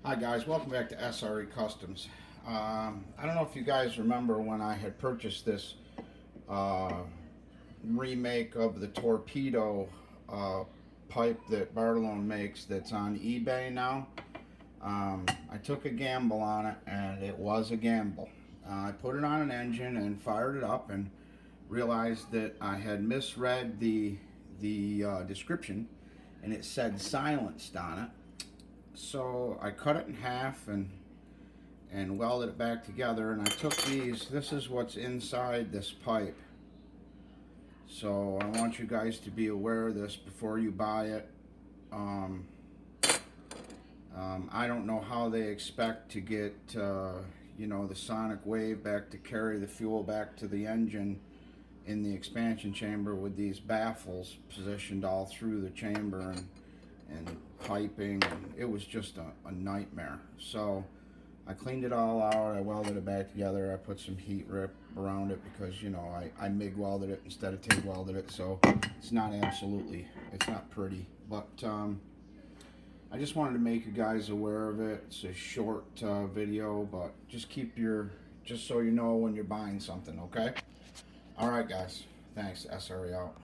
Hi guys, welcome back to SRE Customs. I don't know if you guys remember when I had purchased this remake of the torpedo pipe that Bartolone makes that's on eBay now. I took a gamble on it, and it was a gamble. I put it on an engine and fired it up and realized that I had misread the description, and it said silenced on it. So I cut it in half and welded it back together, and I took these. This is what's inside this pipe. So I want you guys to be aware of this before you buy it. I don't know how they expect to get you know, the sonic wave back to carry the fuel back to the engine in the expansion chamber with these baffles positioned all through the chamber and piping, and it was just a nightmare. So I cleaned it all out, I welded it back together, I put some heat rip around it because, you know, I MIG welded it instead of TIG welded it, so it's not pretty, but I just wanted to make you guys aware of it. It's a short video, but just so you know when you're buying something, okay? Alright guys, thanks, SRE out.